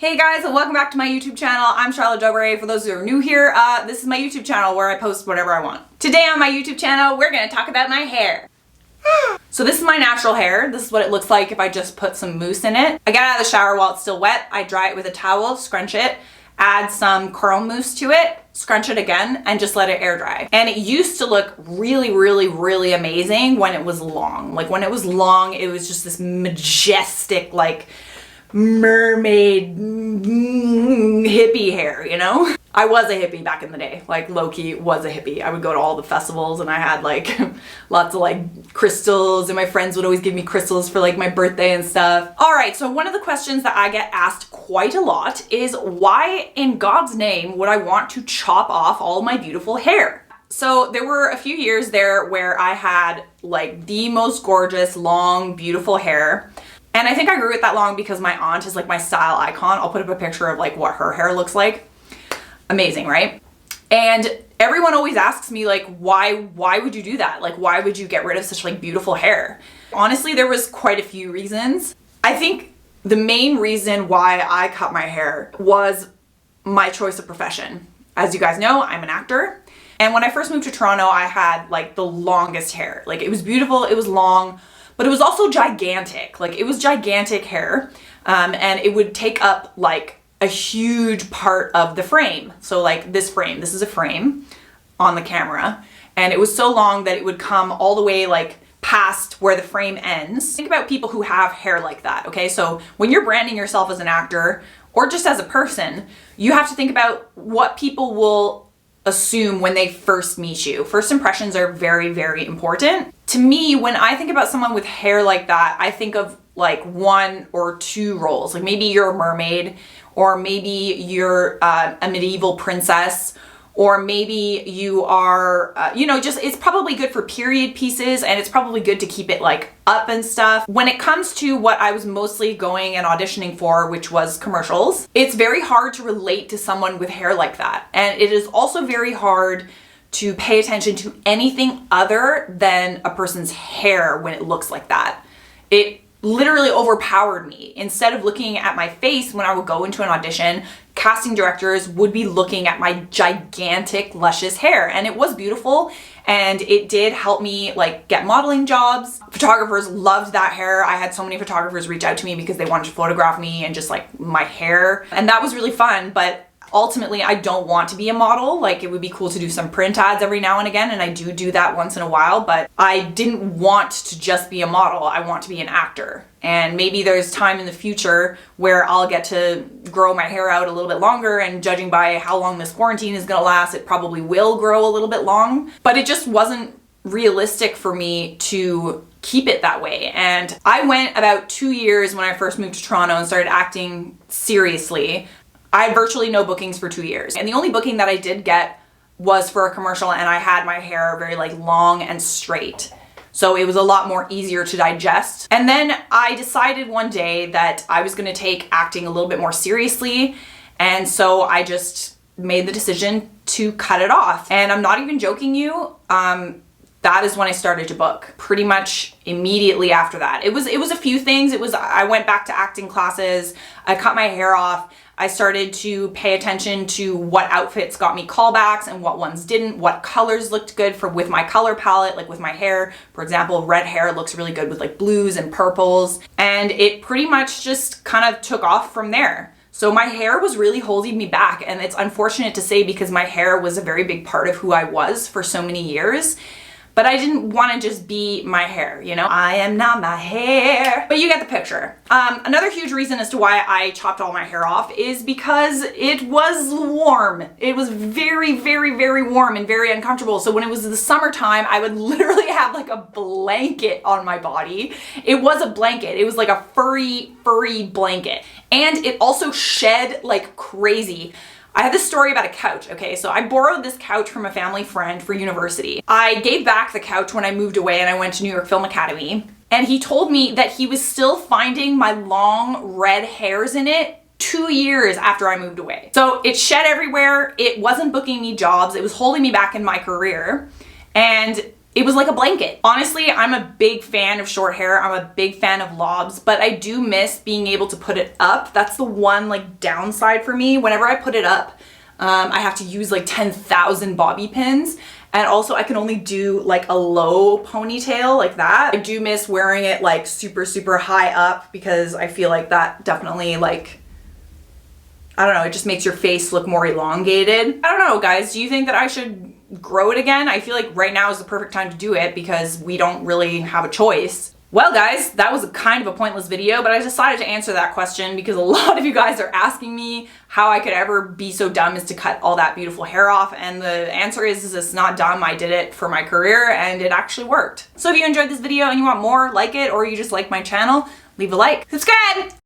Hey guys, and welcome back to my YouTube channel. I'm Charlotte Dobre. For those who are new here, this is my YouTube channel where I post whatever I want. Today on my YouTube channel, we're gonna talk about my hair. So this is my natural hair. This is what it looks like if I just put some mousse in it. I get out of the shower while it's still wet. I dry it with a towel, scrunch it, add some curl mousse to it, scrunch it again, and just let it air dry. And it used to look really amazing when it was long. Like when it was long, it was just this majestic, like mermaid hippie hair, you know? I was a hippie back in the day, like low-key was a hippie. I would go to all the festivals and I had like lots of like crystals, and my friends would always give me crystals for like my birthday and stuff. All right, so one of the questions that I get asked quite a lot is why in God's name would I want to chop off all my beautiful hair? So there were a few years there where I had like the most gorgeous, long, beautiful hair. And I think I grew it that long because my aunt is like my style icon. I'll put up a picture of like what her hair looks like. Amazing, right? And everyone always asks me like, why would you do that? Like, why would you get rid of such like beautiful hair? Honestly, there was quite a few reasons. I think the main reason why I cut my hair was my choice of profession. As you guys know, I'm an actor. And when I first moved to Toronto, I had like the longest hair. Like it was beautiful, it was long, but it was also gigantic. Like it was gigantic hair, and it would take up like a huge part of the frame. So like this frame, this is a frame on the camera, and it was so long that it would come all the way like past where the frame ends. Think about people who have hair like that, okay? So when you're branding yourself as an actor or just as a person, you have to think about what people will assume when they first meet you. First impressions are very important. To me, when I think about someone with hair like that, I think of like one or two roles. Like maybe you're a mermaid, or maybe you're a medieval princess, or maybe you are, just it's probably good for period pieces, and it's probably good to keep it like up and stuff. When it comes to what I was mostly going and auditioning for, which was commercials, it's very hard to relate to someone with hair like that. And it is also very hard to pay attention to anything other than a person's hair when it looks like that. It literally overpowered me. Instead of looking at my face when I would go into an audition, casting directors would be looking at my gigantic, luscious hair. And it was beautiful, and it did help me like get modeling jobs. Photographers loved that hair. I had so many photographers reach out to me because they wanted to photograph me and just like my hair. And that was really fun, but ultimately, I don't want to be a model. Like it would be cool to do some print ads every now and again, and I do that once in a while, but I didn't want to just be a model. I want to be an actor. And maybe there's time in the future where I'll get to grow my hair out a little bit longer, and judging by how long this quarantine is gonna last, it probably will grow a little bit long. But it just wasn't realistic for me to keep it that way. And I went about 2 years when I first moved to Toronto and started acting seriously. I had virtually no bookings for 2 years. And the only booking that I did get was for a commercial, and I had my hair very like long and straight. So it was a lot more easier to digest. And then I decided one day that I was gonna take acting a little bit more seriously. And so I just made the decision to cut it off. And I'm not even joking you, that is when I started to book. Pretty much immediately after that. It was a few things. I went back to acting classes, I cut my hair off, I started to pay attention to what outfits got me callbacks and what ones didn't, what colors looked good with my color palette, like with my hair. For example, red hair looks really good with like blues and purples. And it pretty much just kind of took off from there. So my hair was really holding me back, and it's unfortunate to say because my hair was a very big part of who I was for so many years. But I didn't want to just be my hair, you know? I am not my hair. But you get the picture. Another huge reason as to why I chopped all my hair off is because it was warm. It was very warm and very uncomfortable. So when it was the summertime, I would literally have like a blanket on my body. It was a blanket. It was like a furry blanket. And it also shed like crazy. I have this story about a couch, okay? So I borrowed this couch from a family friend for university. I gave back the couch when I moved away and I went to New York Film Academy. And he told me that he was still finding my long red hairs in it 2 years after I moved away. So it shed everywhere. It wasn't booking me jobs. It was holding me back in my career. And it was like a blanket. Honestly, I'm a big fan of short hair. I'm a big fan of lobs, but I do miss being able to put it up. That's the one like downside for me. Whenever I put it up, I have to use like 10,000 bobby pins. And also I can only do like a low ponytail like that. I do miss wearing it like super, super high up because I feel like that definitely like, I don't know, it just makes your face look more elongated. I don't know, guys, do you think that I should grow it again? I feel like right now is the perfect time to do it because we don't really have a choice. Well guys, that was kind of a pointless video, but I decided to answer that question because a lot of you guys are asking me how I could ever be so dumb as to cut all that beautiful hair off, and the answer is it's not dumb. I did it for my career and it actually worked. So if you enjoyed this video and you want more, like it, or you just like my channel, leave a like. Subscribe!